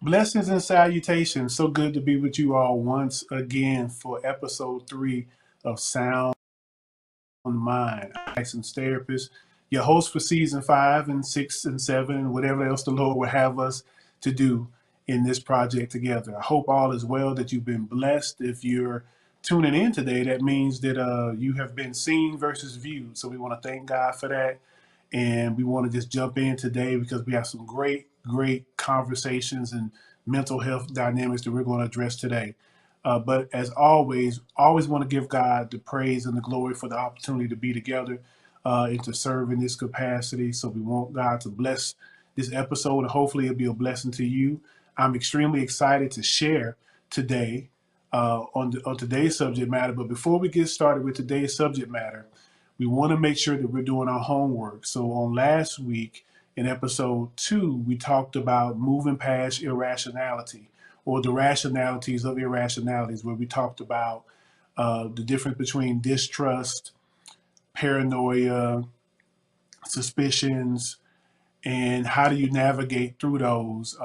Blessings and salutations. So good to be with you all once again for episode 3 of Sound Mind. I'm licensed therapist, your host for season 5 and 6 and 7, and whatever else the Lord will have us to do in this project together. I hope all is well, that you've been blessed. If you're tuning in today, that means that you have been seen versus viewed. So we want to thank God for that. And we want to just jump in today because we have some great conversations and mental health dynamics that we're going to address today. But as always want to give God the praise and the glory for the opportunity to be together and to serve in this capacity. So we want God to bless this episode, and hopefully it'll be a blessing to you. I'm extremely excited to share today on today's subject matter. But before we get started with today's subject matter, we want to make sure that we're doing our homework. So on last week in episode 2, we talked about moving past irrationality, or the rationalities of irrationalities, where we talked about the difference between distrust, paranoia, suspicions, and how do you navigate through those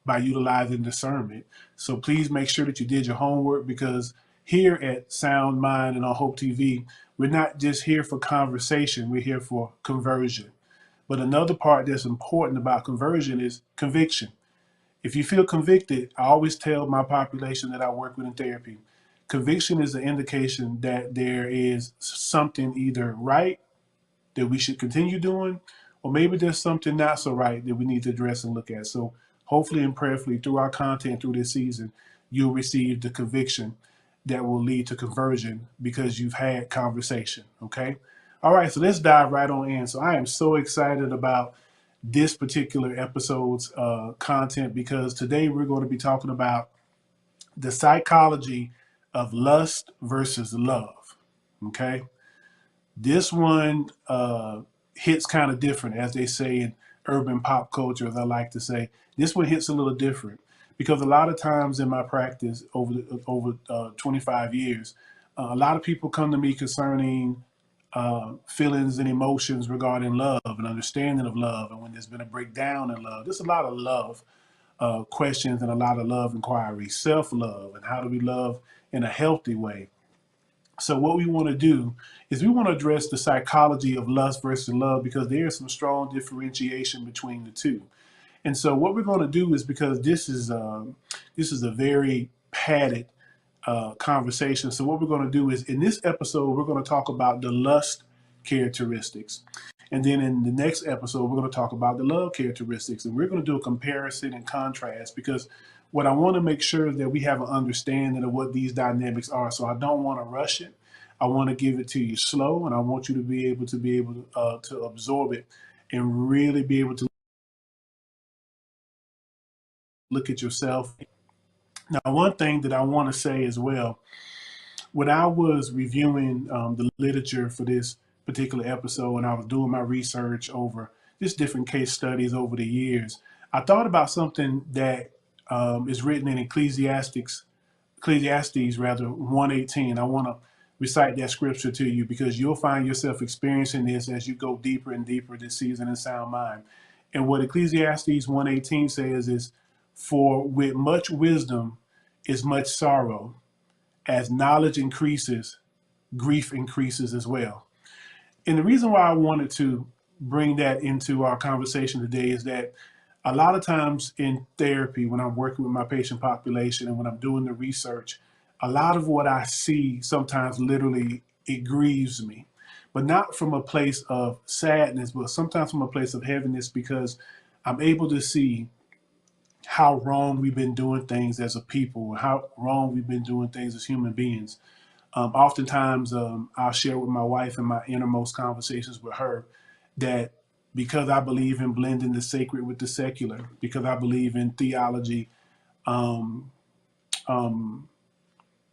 by utilizing discernment. So please make sure that you did your homework, because here at Sound Mind and on Hope TV, we're not just here for conversation, we're here for conversion. But another part that's important about conversion is conviction. If you feel convicted, I always tell my population that I work with in therapy, conviction is an indication that there is something either right that we should continue doing, or maybe there's something not so right that we need to address and look at. So hopefully and prayerfully through our content through this season, you'll receive the conviction that will lead to conversion because you've had conversation. Okay. All right. So let's dive right on in. So I am so excited about this particular episode's content, because today we're going to be talking about the psychology of lust versus love. Okay. This one hits kind of different, as they say in urban pop culture, as I like to say. This one hits a little different because a lot of times in my practice over 25 years, a lot of people come to me concerning feelings and emotions regarding love and understanding of love, and when there's been a breakdown in love. There's a lot of love questions and a lot of love inquiries, self-love, and how do we love in a healthy way. So what we want to do is we want to address the psychology of lust versus love, because there is some strong differentiation between the two. And so what we're going to do is, because this is a very padded conversation. So what we're going to do is, in this episode, we're going to talk about the lust characteristics. And then in the next episode, we're going to talk about the love characteristics. And we're going to do a comparison and contrast, because what I want to make sure is that we have an understanding of what these dynamics are. So I don't want to rush it. I want to give it to you slow, and I want you to be able to absorb it and really be able to look at yourself. Now, one thing that I want to say as well, when I was reviewing the literature for this particular episode, and I was doing my research over just different case studies over the years, I thought about something that is written in Ecclesiastes rather 1:18. I want to recite that scripture to you, because you'll find yourself experiencing this as you go deeper and deeper this season in Sound Mind. And what Ecclesiastes 1:18 says is, "For with much wisdom is much sorrow. As knowledge increases, grief increases as well." And the reason why I wanted to bring that into our conversation today is that a lot of times in therapy, when I'm working with my patient population and when I'm doing the research, a lot of what I see sometimes literally it grieves me, but not from a place of sadness, but sometimes from a place of heaviness, because I'm able to see how wrong we've been doing things as a people, how wrong we've been doing things as human beings. Oftentimes, I'll share with my wife in my innermost conversations with her that because I believe in blending the sacred with the secular, because I believe in theology um, um,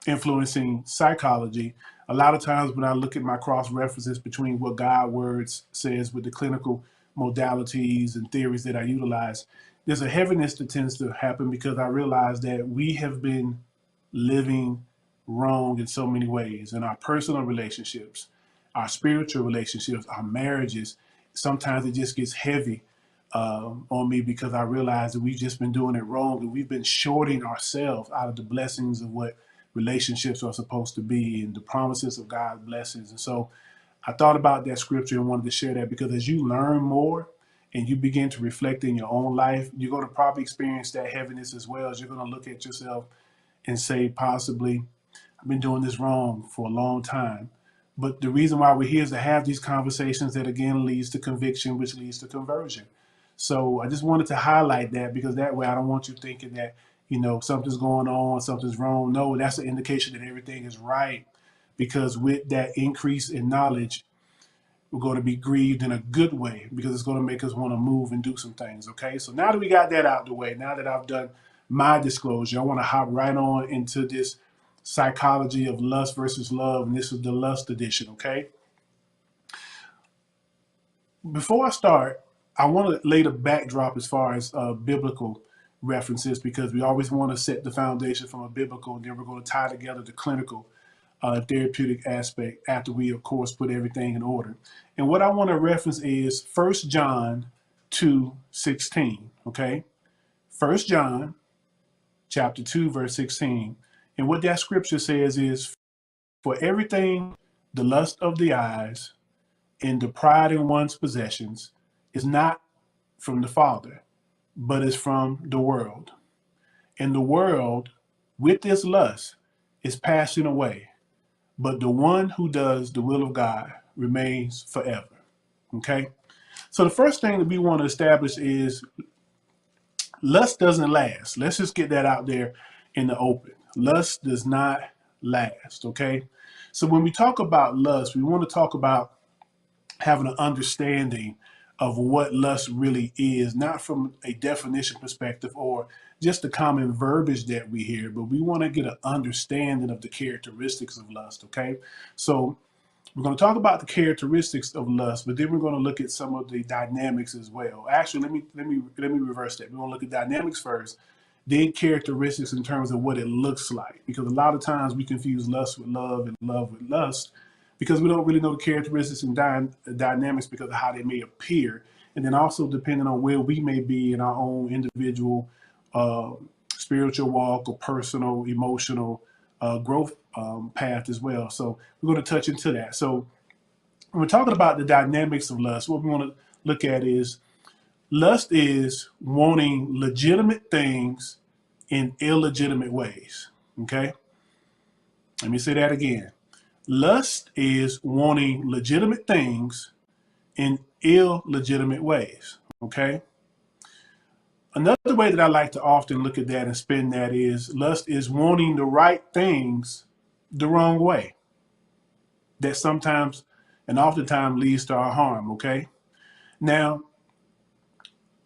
influencing psychology, a lot of times when I look at my cross references between what God words says with the clinical modalities and theories that I utilize, there's a heaviness that tends to happen, because I realize that we have been living wrong in so many ways in our personal relationships, our spiritual relationships, our marriages. Sometimes it just gets heavy on me, because I realized that we've just been doing it wrong, and we've been shorting ourselves out of the blessings of what relationships are supposed to be and the promises of God's blessings. And so I thought about that scripture and wanted to share that, because as you learn more and you begin to reflect in your own life, you're going to probably experience that heaviness as well. As you're going to look at yourself and say, possibly, I've been doing this wrong for a long time. But the reason why we're here is to have these conversations that again leads to conviction, which leads to conversion. So I just wanted to highlight that, because that way I don't want you thinking that, something's going on, something's wrong. No, that's an indication that everything is right. Because with that increase in knowledge, we're going to be grieved in a good way, because it's going to make us want to move and do some things. Okay. So now that we got that out the way, now that I've done my disclosure, I want to hop right on into this psychology of lust versus love. And this is the lust edition. Okay. Before I start, I want to lay the backdrop as far as biblical references, because we always want to set the foundation from a biblical, and then we're going to tie together the clinical therapeutic aspect after we, of course, put everything in order. And what I want to reference is 1 John 2:16, okay? 1 John chapter 2, verse 16. And what that scripture says is, for everything, the lust of the eyes and the pride in one's possessions is not from the Father, but is from the world. And the world, with its lust, is passing away, but the one who does the will of God remains forever. Okay? So the first thing that we want to establish is lust doesn't last. Let's just get that out there in the open. Lust does not last. Okay? So when we talk about lust, we want to talk about having an understanding of what lust really is, not from a definition perspective or just the common verbiage that we hear, but we want to get an understanding of the characteristics of lust. Okay, so we're going to talk about the characteristics of lust, but then we're going to look at some of the dynamics as well. Actually, let me reverse that. We're going to look at dynamics first, then characteristics in terms of what it looks like, because a lot of times we confuse lust with love and love with lust, because we don't really know the characteristics and dynamics because of how they may appear. And then also depending on where we may be in our own individual uh, spiritual walk or personal, emotional growth path as well. So we're going to touch into that. So when we're talking about the dynamics of lust, what we want to look at is lust is wanting legitimate things in illegitimate ways. Okay? Let me say that again. Lust is wanting legitimate things in illegitimate ways. Okay. Another way that I like to often look at that and spin that is lust is wanting the right things the wrong way. That sometimes and oftentimes leads to our harm. Okay. Now,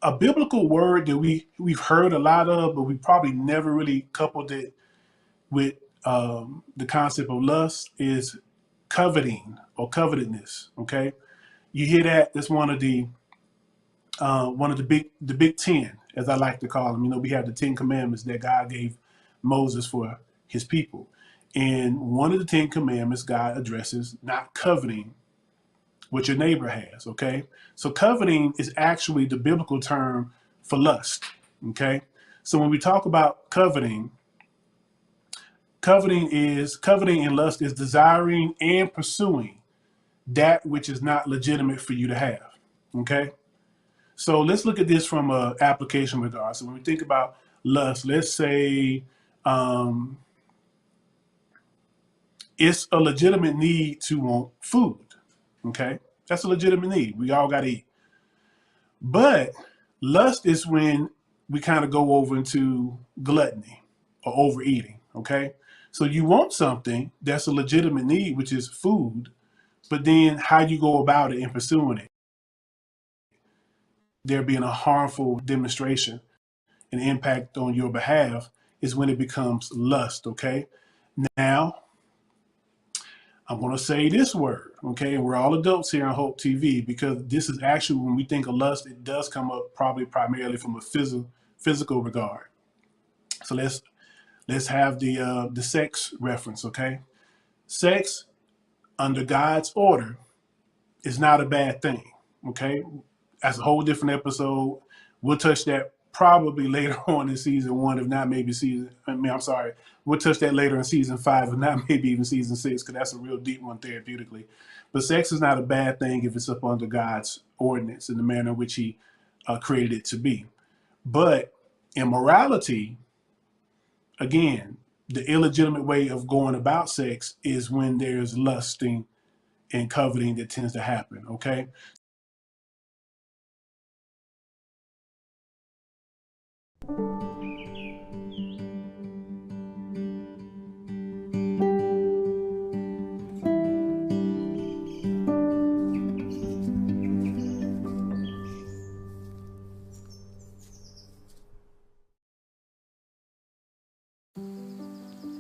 a biblical word that we've heard a lot of, but we probably never really coupled it with the concept of lust is coveting or covetedness. Okay. You hear that? That's one of the big 10, as I like to call them. We have the 10 commandments that God gave Moses for his people. And one of the 10 commandments, God addresses not coveting what your neighbor has. Okay. So coveting is actually the biblical term for lust. Okay. So when we talk about coveting and lust is desiring and pursuing that which is not legitimate for you to have. Okay. So let's look at this from an application regard. So when we think about lust, let's say it's a legitimate need to want food. Okay. That's a legitimate need. We all got to eat. But lust is when we kind of go over into gluttony or overeating. Okay. So you want something that's a legitimate need, which is food, but then how you go about it and pursuing it, there being a harmful demonstration and impact on your behalf is when it becomes lust. Okay. Now, I'm going to say this word. Okay. And we're all adults here on Hope TV, because this is actually when we think of lust, it does come up probably primarily from a physical regard. So let's have the sex reference. Okay. Sex under God's order is not a bad thing. Okay. That's a whole different episode. We'll touch that probably later on in season one, if not maybe I'm sorry. We'll touch that later in season 5, if not maybe even season 6, because that's a real deep one therapeutically. But sex is not a bad thing if it's up under God's ordinance in the manner in which He created it to be. But immorality, again, the illegitimate way of going about sex is when there's lusting and coveting that tends to happen, okay?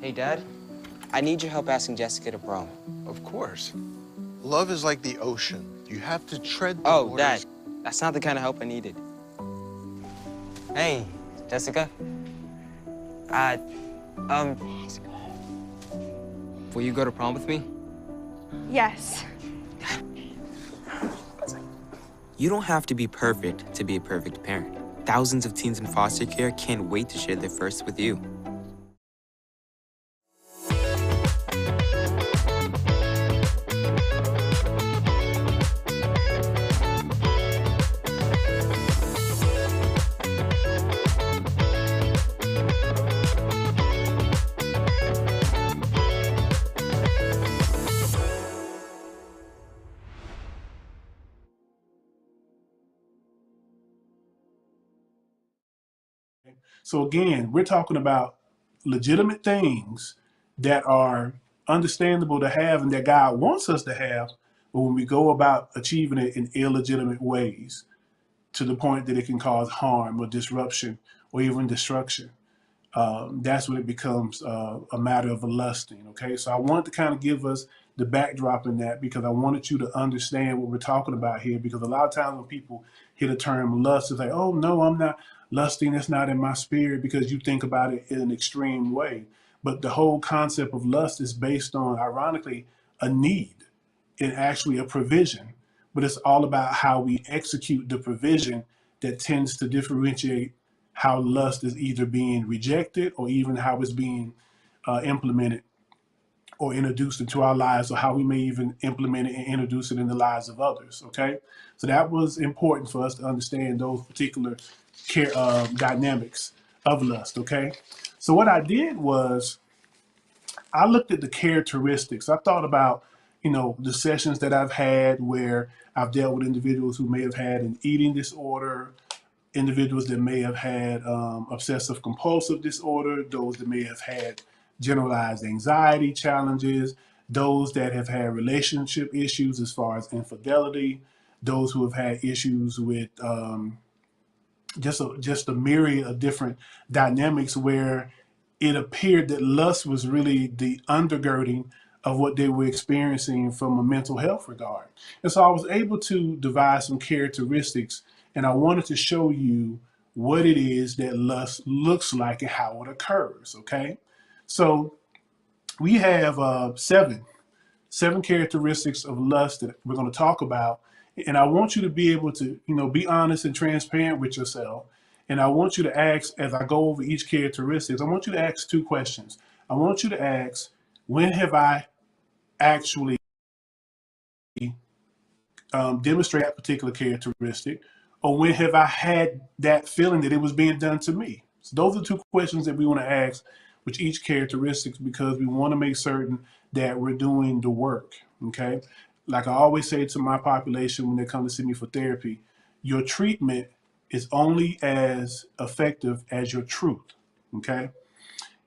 Hey, Dad. I need your help asking Jessica to prom. Of course. Love is like the ocean. You have to tread the Oh, waters. Dad, that's not the kind of help I needed. Hey, Jessica. Will you go to prom with me? Yes. You don't have to be perfect to be a perfect parent. Thousands of teens in foster care can't wait to share their first with you. So again, we're talking about legitimate things that are understandable to have and that God wants us to have, but when we go about achieving it in illegitimate ways to the point that it can cause harm or disruption or even destruction, that's when it becomes a matter of lusting. Okay, so I wanted to kind of give us the backdrop in that because I wanted you to understand what we're talking about here. Because a lot of times when people hear the term lust, it's like, oh no, I'm not lusting. It's not in my spirit, because you think about it in an extreme way. But the whole concept of lust is based on, ironically, a need and actually a provision. But it's all about how we execute the provision that tends to differentiate how lust is either being rejected or even how it's being implemented or introduced into our lives, or how we may even implement it and introduce it in the lives of others. Okay, so that was important for us to understand those particular dynamics of lust. Okay, so what I did was I looked at the characteristics. I thought about, the sessions that I've had where I've dealt with individuals who may have had an eating disorder, individuals that may have had obsessive compulsive disorder, those that may have had generalized anxiety challenges, those that have had relationship issues as far as infidelity, those who have had issues with just a myriad of different dynamics where it appeared that lust was really the undergirding of what they were experiencing from a mental health regard. And so I was able to devise some characteristics, and I wanted to show you what it is that lust looks like and how it occurs. Okay, so we have seven characteristics of lust that we're going to talk about. And I want you to be able to, be honest and transparent with yourself. And I want you to ask, as I go over each characteristics, I want you to ask 2 questions. I want you to ask, when have I actually demonstrated that particular characteristic? Or when have I had that feeling that it was being done to me? So those are 2 questions that we want to ask with each characteristics, because we want to make certain that we're doing the work. Okay, like I always say to my population when they come to see me for therapy, your treatment is only as effective as your truth. Okay,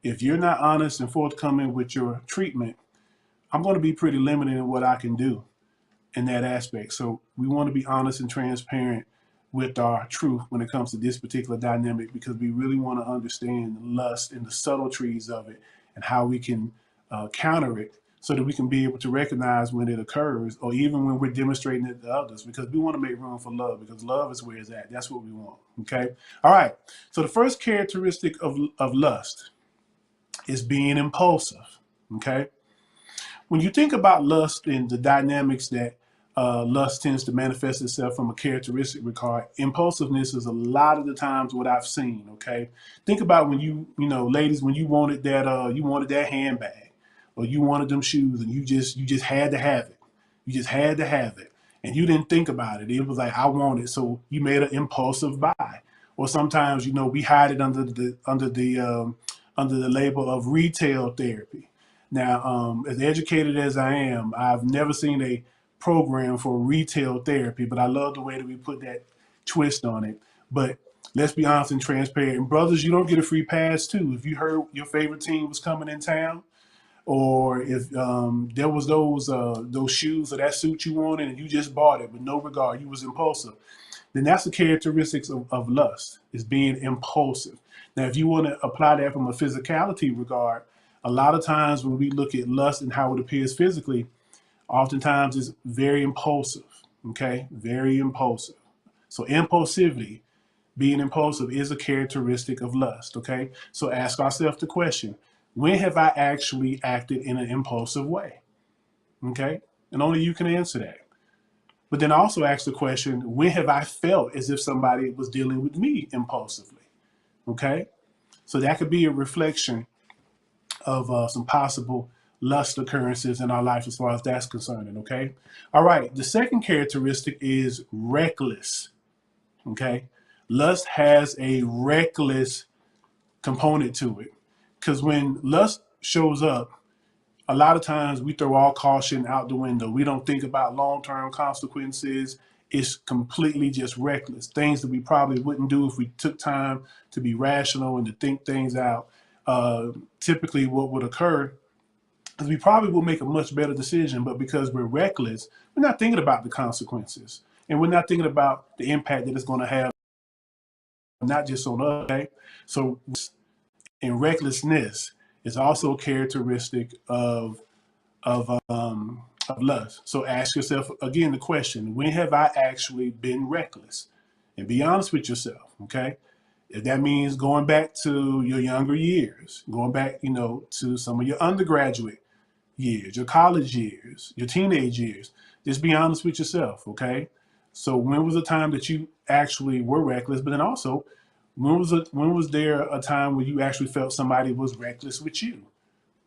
if you're not honest and forthcoming with your treatment, I'm going to be pretty limited in what I can do in that aspect. So we want to be honest and transparent with our truth when it comes to this particular dynamic, because we really want to understand lust and the subtleties of it and how we can counter it, so that we can be able to recognize when it occurs, or even when we're demonstrating it to others, because we want to make room for love, because love is where it's at. That's what we want. Okay. All right. So the first characteristic of lust is being impulsive. Okay. When you think about lust and the dynamics that lust tends to manifest itself from a characteristic regard. Impulsiveness is a lot of the times what I've seen. Okay, think about when ladies, when you wanted that handbag, or you wanted them shoes, and you just had to have it. You just had to have it, and you didn't think about it. It was like, I want it, so you made an impulsive buy. Or sometimes, we hide it under the label of retail therapy. Now, as educated as I am, I've never seen a program for retail therapy, but I love the way that we put that twist on it. But let's be honest and transparent. And brothers, you don't get a free pass too. If you heard your favorite team was coming in town, or if there was those shoes or that suit you wanted and you just bought it with no regard, you was impulsive, then that's the characteristics of lust, is being impulsive. Now, if you want to apply that from a physicality regard, a lot of times when we look at lust and how it appears physically, oftentimes it's very impulsive, okay? Very impulsive. So impulsivity, being impulsive, is a characteristic of lust, okay? So ask ourselves the question, when have I actually acted in an impulsive way? Okay? And only you can answer that. But then also ask the question, when have I felt as if somebody was dealing with me impulsively? Okay? So that could be a reflection of some possible lust occurrences in our life as far as that's concerned, okay? All right, the second characteristic is reckless, okay? Lust has a reckless component to it, because when lust shows up, a lot of times we throw all caution out the window. We don't think about long-term consequences. It's completely just reckless. Things that we probably wouldn't do if we took time to be rational and to think things out. Typically what would occur is we probably will make a much better decision, but because we're reckless, we're not thinking about the consequences. And we're not thinking about the impact that it's going to have, not just on us, okay? So in recklessness is also a characteristic of lust. So ask yourself again the question, when have I actually been reckless? And be honest with yourself, okay? If that means going back to your younger years, going back, to some of your undergraduate years, your college years, your teenage years, just be honest with yourself, okay? So when was the time that you actually were reckless? But then also, when was there a time when you actually felt somebody was reckless with you?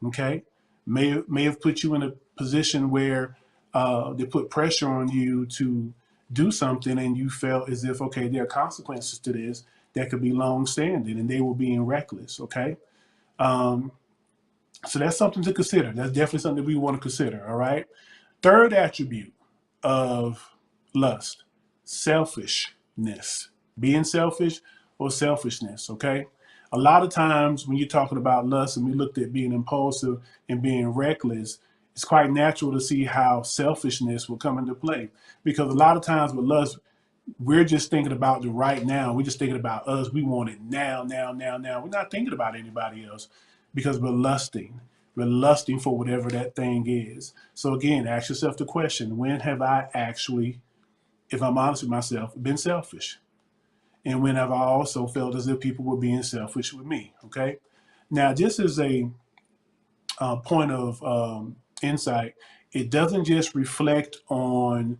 Okay, may have put you in a position where they put pressure on you to do something, and you felt as if, okay, there are consequences to this that could be long-standing, and they were being reckless. Okay, so that's something to consider. That's definitely something we want to consider. All right. Third attribute of lust: selfishness. Being selfish or selfishness. Okay. A lot of times when you're talking about lust and we looked at being impulsive and being reckless, it's quite natural to see how selfishness will come into play. Because a lot of times with lust, we're just thinking about the right now. We're just thinking about us. We want it now, now, now, now. We're not thinking about anybody else because we're lusting. We're lusting for whatever that thing is. So again, ask yourself the question, when have I actually, if I'm honest with myself, been selfish? And when have I also felt as if people were being selfish with me? Okay. Now, just as a point of insight, it doesn't just reflect on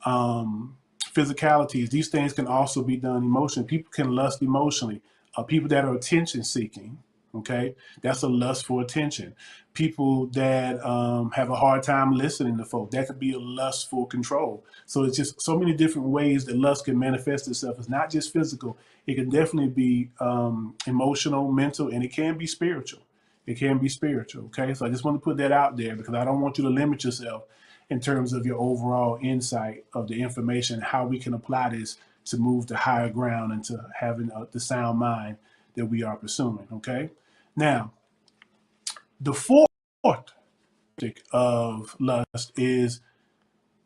physicalities. These things can also be done emotionally. People can lust emotionally. People that are attention seeking, okay, that's a lust for attention. People that have a hard time listening to folk, that could be a lust for control. So it's just so many different ways that lust can manifest itself. It's not just physical. It can definitely be emotional, mental, and it can be spiritual. It can be spiritual, okay? So I just want to put that out there because I don't want you to limit yourself in terms of your overall insight of the information, how we can apply this to move to higher ground and to having the sound mind that we are pursuing, okay? Now, the fourth of lust is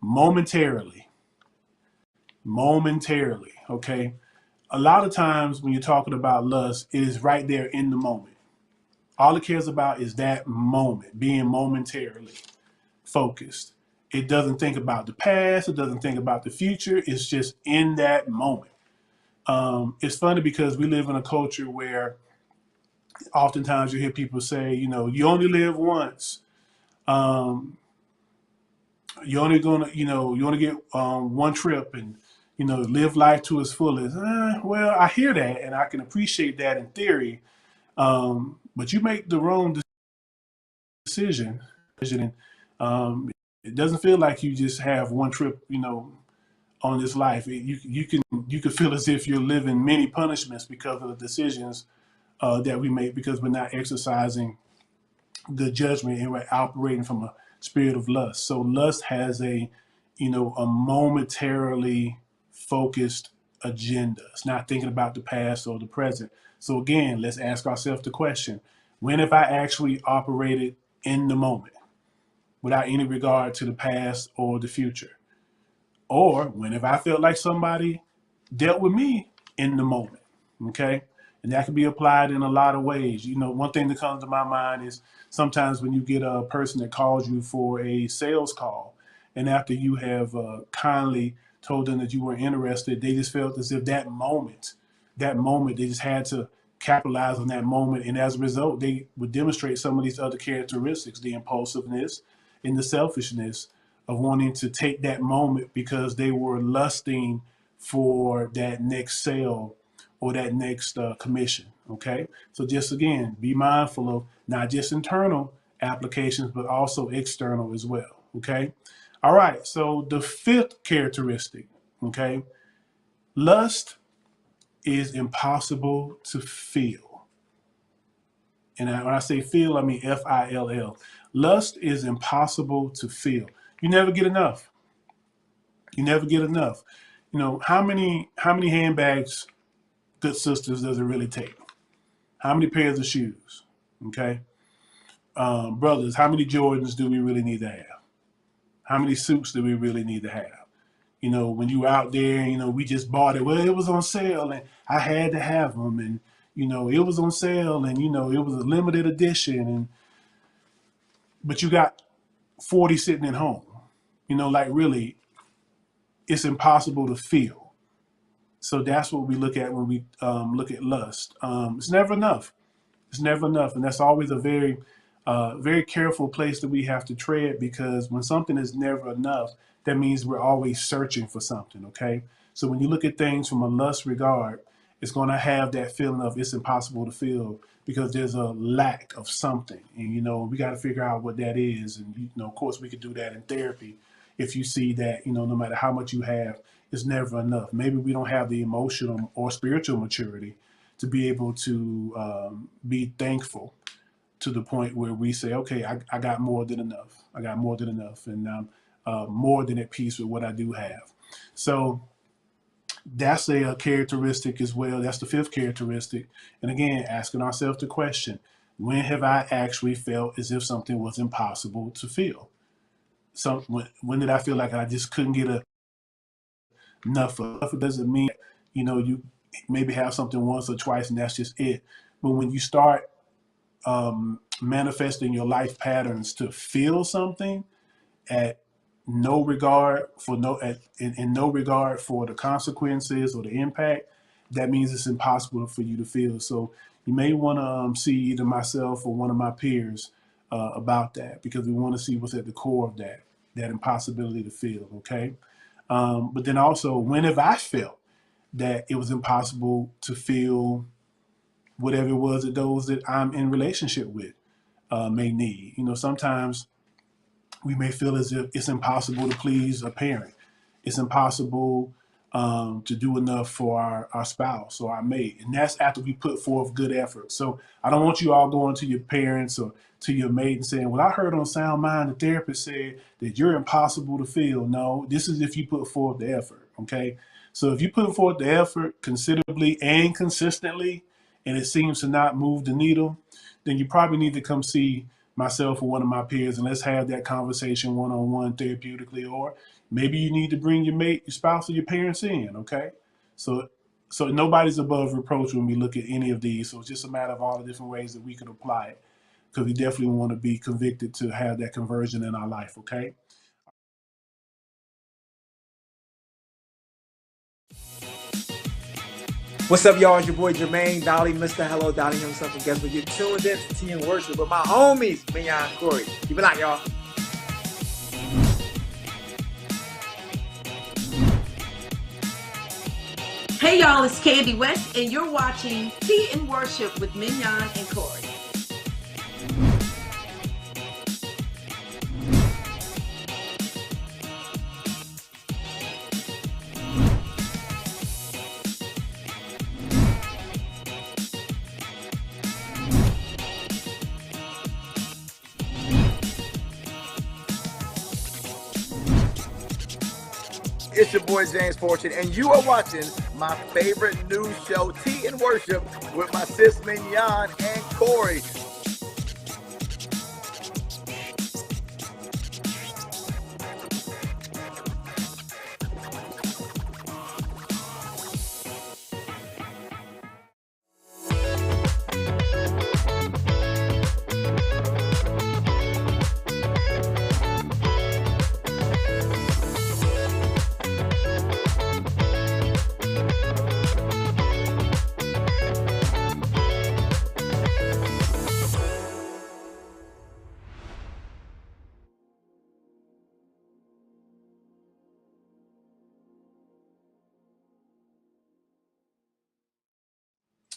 momentarily, okay? A lot of times when you're talking about lust, it is right there in the moment. All it cares about is that moment, being momentarily focused. It doesn't think about the past. It doesn't think about the future. It's just in that moment. It's funny because we live in a culture where oftentimes you hear people say, you only live once. You're only gonna, you want to get one trip and, live life to its fullest. Well, I hear that and I can appreciate that in theory, but you make the wrong decision. And it doesn't feel like you just have one trip, on this life. You can feel as if you're living many punishments because of the decisions that we make because we're not exercising good judgment and we're operating from a spirit of lust. So lust has a momentarily focused agenda. It's not thinking about the past or the present. So again, let's ask ourselves the question: when have I actually operated in the moment without any regard to the past or the future? Or when have I felt like somebody dealt with me in the moment? Okay. And that can be applied in a lot of ways. One thing that comes to my mind is sometimes when you get a person that calls you for a sales call, and after you have kindly told them that you were interested, they just felt as if that moment, they just had to capitalize on that moment. And as a result, they would demonstrate some of these other characteristics, the impulsiveness and the selfishness of wanting to take that moment because they were lusting for that next sale or that next commission. Okay. So just again, be mindful of not just internal applications, but also external as well. Okay. All right. So the fifth characteristic, okay, lust is impossible to feel. And when I say feel, I mean FILL. Lust is impossible to feel. You never get enough. You never get enough. How many handbags, good sisters, does it really take? How many pairs of shoes? Okay. Brothers, how many Jordans do we really need to have? How many suits do we really need to have? When you out there, we just bought it. Well, it was on sale and I had to have them. And, it was on sale and, it was a limited edition. But you got 40 sitting at home. Like really, it's impossible to feel. So that's what we look at when we look at lust. It's never enough. It's never enough. And that's always a very, very careful place that we have to tread, because when something is never enough, that means we're always searching for something. Okay. So when you look at things from a lust regard, it's going to have that feeling of it's impossible to feel because there's a lack of something. And, we got to figure out what that is. And, of course, we could do that in therapy. If you see that, no matter how much you have, it's never enough. Maybe we don't have the emotional or spiritual maturity to be able to be thankful to the point where we say, okay, I got more than enough. I got more than enough. And I'm more than at peace with what I do have. So that's a characteristic as well. That's the fifth characteristic. And again, asking ourselves the question, when have I actually felt as if something was impossible to feel? So when did I feel like I just couldn't get enough of it? Doesn't mean, you maybe have something once or twice and that's just it. But when you start manifesting your life patterns to feel something at no regard for in no regard for the consequences or the impact, that means it's impossible for you to feel. So you may want to see either myself or one of my peers about that, because we want to see what's at the core of that impossibility to feel. Okay. But then also, when have I felt that it was impossible to feel whatever it was that those that I'm in relationship with may need? Sometimes we may feel as if it's impossible to please a parent. It's impossible to do enough for our spouse or our mate. And that's after we put forth good effort. So I don't want you all going to your parents or to your mate and saying, well, I heard on Sound Mind, the therapist said that you're impossible to feel. No, this is if you put forth the effort. Okay. So if you put forth the effort considerably and consistently, and it seems to not move the needle, then you probably need to come see myself or one of my peers, and let's have that conversation one-on-one therapeutically. Or maybe you need to bring your mate, your spouse, or your parents in. Okay. So nobody's above reproach when we look at any of these. So it's just a matter of all the different ways that we could apply it, because we definitely want to be convicted to have that conversion in our life. Okay. What's up, y'all? It's your boy Jermaine Dolly, Mr. Hello Dolly himself. And guess what? You're tuned in to Tea and Worship with my homies, Minyan and Corey. Keep it out, y'all. Hey y'all, it's Candy West, and you're watching Tea and Worship with Mignon and Corey. It's your boy James Fortune, and you are watching my favorite news show, Tea and Worship, with my sis Mignon and Corey.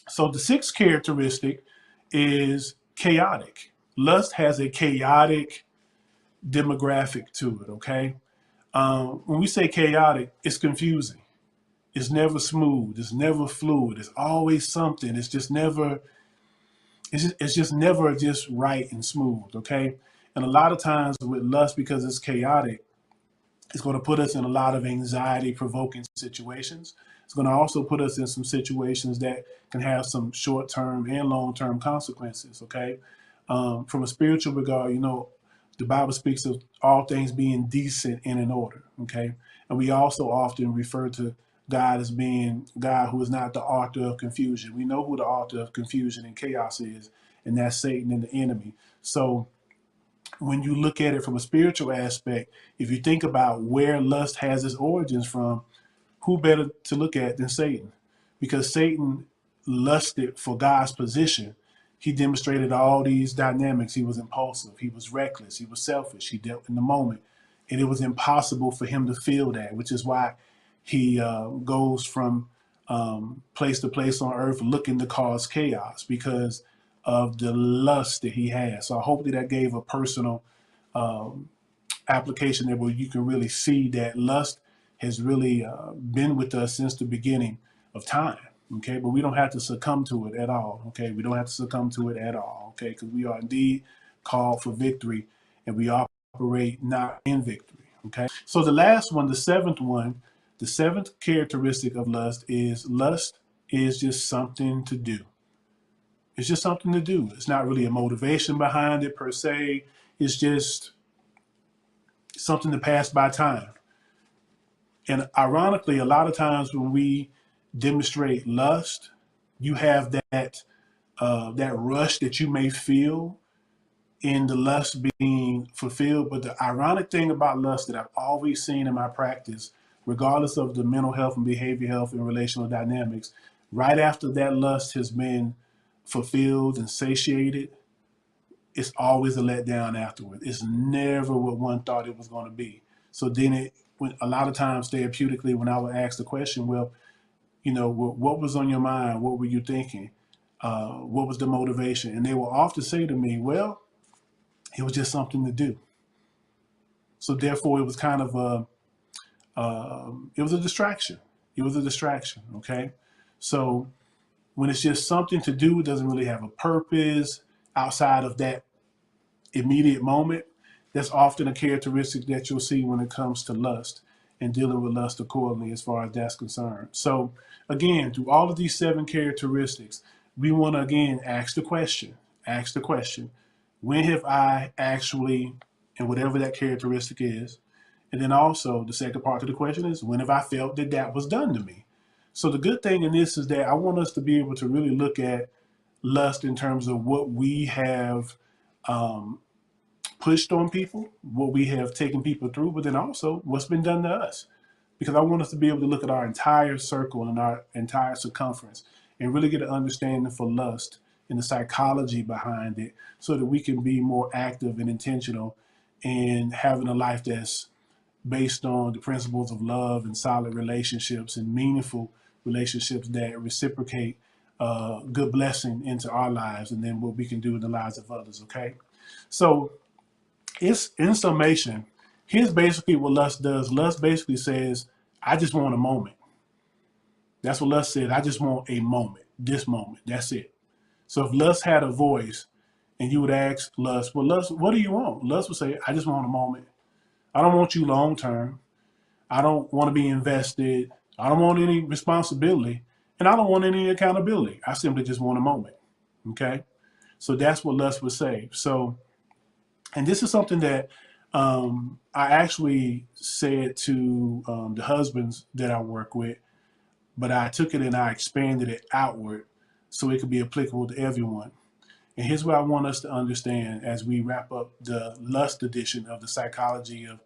So the sixth characteristic is chaotic. Lust has a chaotic demographic to it, okay? When we say chaotic, it's confusing. It's never smooth. It's never fluid. It's always something. It's just never just right and smooth, okay? And a lot of times with lust, because it's chaotic, it's going to put us in a lot of anxiety provoking situations. It's going to also put us in some situations that can have some short term and long term consequences. Okay. From a spiritual regard, you know, the Bible speaks of all things being decent and in order. Okay. And we also often refer to God as being God who is not the author of confusion. We know who the author of confusion and chaos is, and that's Satan and the enemy. So when you look at it from a spiritual aspect, if you think about where lust has its origins from, who better to look at than Satan? Because Satan lusted for God's position. He demonstrated all these dynamics. He was impulsive, he was reckless, he was selfish, he dealt in the moment. And it was impossible for him to feel that, which is why he goes from place to place on earth looking to cause chaos because of the lust that he has. So I hope that gave a personal application there where you can really see that lust has really been with us since the beginning of time. Okay, but we don't have to succumb to it at all. Okay, we don't have to succumb to it at all. Okay, because we are indeed called for victory, and we operate not in victory. Okay, so the last one, the seventh one, the seventh characteristic of lust is just something to do. It's just something to do. It's not really a motivation behind it per se. It's just something to pass by time. And ironically, a lot of times when we demonstrate lust, you have that rush that you may feel in the lust being fulfilled. But the ironic thing about lust that I've always seen in my practice, regardless of the mental health and behavior health and relational dynamics, right after that lust has been fulfilled and satiated, it's always a letdown afterward. It's never what one thought it was going to be. So then when a lot of times therapeutically, when I would ask the question, well, you know, what was on your mind? What were you thinking? What was the motivation? And they will often say to me, well, it was just something to do. So therefore, it was kind of it was a distraction. It was a distraction. Okay. So when it's just something to do, it doesn't really have a purpose outside of that immediate moment. That's often a characteristic that you'll see when it comes to lust and dealing with lust accordingly as far as that's concerned. So again, through all of these seven characteristics, we want to again ask the question, when have I actually, and whatever that characteristic is, and then also the second part of the question is, when have I felt that that was done to me? So the good thing in this is that I want us to be able to really look at lust in terms of what we have pushed on people, what we have taken people through, but then also what's been done to us. Because I want us to be able to look at our entire circle and our entire circumference and really get an understanding for lust and the psychology behind it so that we can be more active and intentional in having a life that's based on the principles of love and solid relationships and meaningful relationships that reciprocate good blessing into our lives, and then what we can do in the lives of others. Okay, so it's in summation. Here's basically what lust does. Lust basically says, "I just want a moment." That's what lust says. I just want a moment. This moment. That's it. So if lust had a voice, and you would ask lust, "Well, lust, what do you want?" Lust would say, "I just want a moment. I don't want you long term. I don't want to be invested. I don't want any responsibility, and I don't want any accountability. I simply just want a moment." Okay, so that's what lust would say. So, and this is something that I actually said to the husbands that I work with, but I took it and I expanded it outward so it could be applicable to everyone. And here's what I want us to understand as we wrap up the lust edition of the psychology of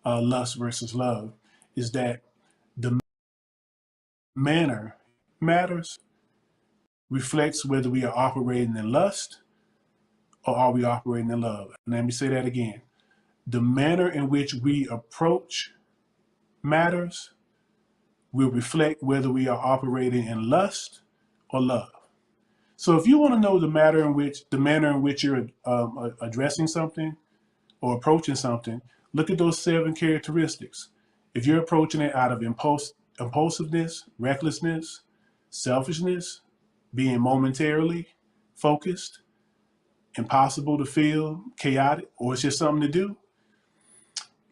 lust versus love, is that the manner matters, reflects whether we are operating in lust or are we operating in love. And let me say that again. The manner in which we approach matters, will reflect whether we are operating in lust or love. So if you want to know the manner in which you're addressing something or approaching something, look at those 7 characteristics. If you're approaching it out of impulsiveness, recklessness, selfishness, being momentarily focused, impossible to feel, chaotic, or it's just something to do,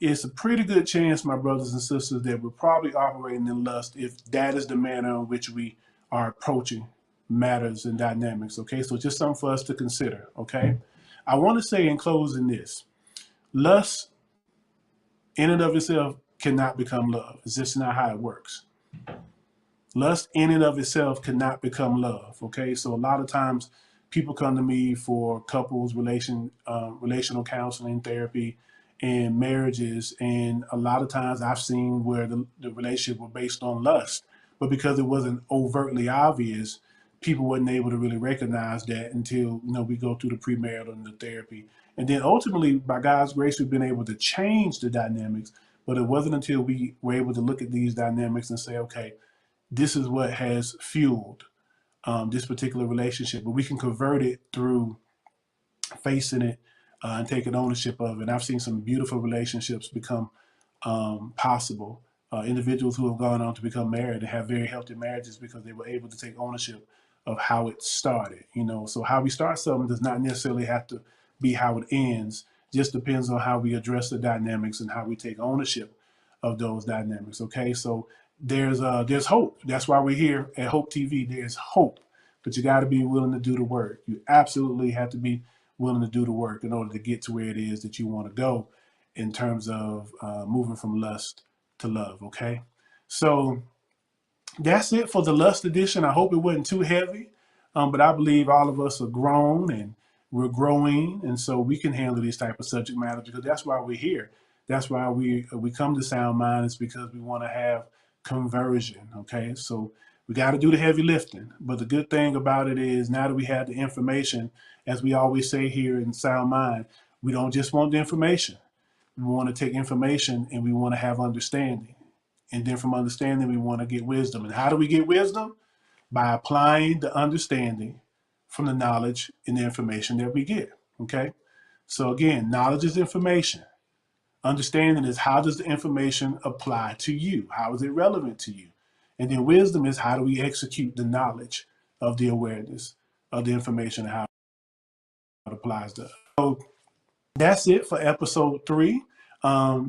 it's a pretty good chance, my brothers and sisters, that we're probably operating in lust if that is the manner in which we are approaching matters and dynamics. Okay, so just something for us to consider. Okay, I want to say in closing this: lust in and of itself cannot become love. It's just not how it works. Lust in and of itself cannot become love. Okay, so a lot of times people come to me for couples relational counseling, therapy, and marriages, and a lot of times I've seen where the relationship was based on lust, but because it wasn't overtly obvious, people wasn't able to really recognize that until we go through the premarital and the therapy, and then ultimately, by God's grace, we've been able to change the dynamics. But it wasn't until we were able to look at these dynamics and say, okay, this is what has fueled this particular relationship, but we can convert it through facing it and taking ownership of it. And I've seen some beautiful relationships become possible. Individuals who have gone on to become married and have very healthy marriages because they were able to take ownership of how it started. So how we start something does not necessarily have to be how it ends. Just depends on how we address the dynamics and how we take ownership of those dynamics. Okay, so there's hope. That's why we're here at Hope TV. There's hope, but you got to be willing to do the work. You absolutely have to be willing to do the work in order to get to where it is that you want to go in terms of moving from lust to love. Okay, so that's it for the lust edition. I hope it wasn't too heavy, but I believe all of us are grown and we're growing, and so we can handle these type of subject matters because that's why we're here. That's why we come to Sound Mind, is because we want to have conversion. Okay, so we got to do the heavy lifting. But the good thing about it is now that we have the information, as we always say here in Sound Mind, we don't just want the information. We want to take information and we want to have understanding. And then from understanding, we want to get wisdom. And how do we get wisdom? By applying the understanding from the knowledge and the information that we get. Okay? So again, knowledge is information. Understanding is, how does the information apply to you? How is it relevant to you? And then wisdom is, how do we execute the knowledge of the awareness of the information and how it applies to us. So that's it for episode 3.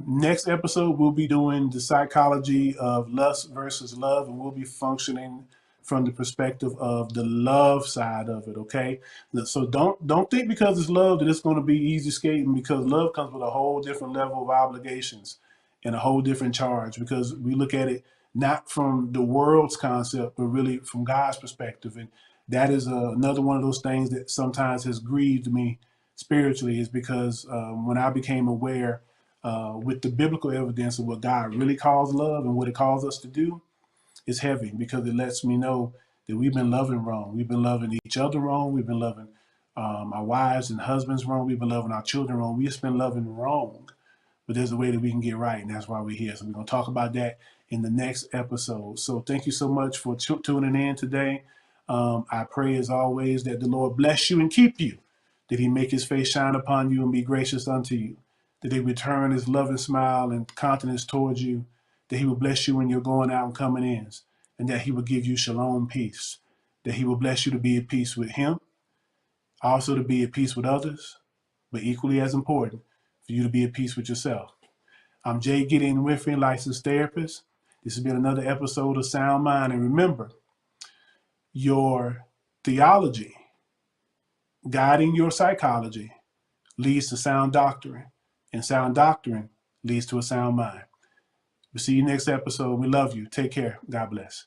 Next episode, we'll be doing the psychology of lust versus love, and we'll be functioning from the perspective of the love side of it. Okay, so don't think because it's love that it's going to be easy skating, because love comes with a whole different level of obligations and a whole different charge, because we look at it not from the world's concept, but really from God's perspective. And that is another one of those things that sometimes has grieved me spiritually, is because when I became aware with the biblical evidence of what God really calls love and what it calls us to do, it's heavy, because it lets me know that we've been loving wrong. We've been loving each other wrong. We've been loving our wives and husbands wrong. We've been loving our children wrong. We've just been loving wrong. But there's a way that we can get right, and that's why we're here. So we're going to talk about that in the next episode. So thank you so much for tuning in today. I pray as always that the Lord bless you and keep you, that he make his face shine upon you and be gracious unto you, that he return his loving smile and countenance towards you, that he will bless you when you're going out and coming in, and that he will give you shalom peace, that he will bless you to be at peace with him, also to be at peace with others, but equally as important, for you to be at peace with yourself. I'm Jay Gideon Winfrey, licensed therapist. This has been another episode of Sound Mind. And remember, your theology guiding your psychology leads to sound doctrine, and sound doctrine leads to a sound mind. We'll see you next episode. We love you. Take care. God bless.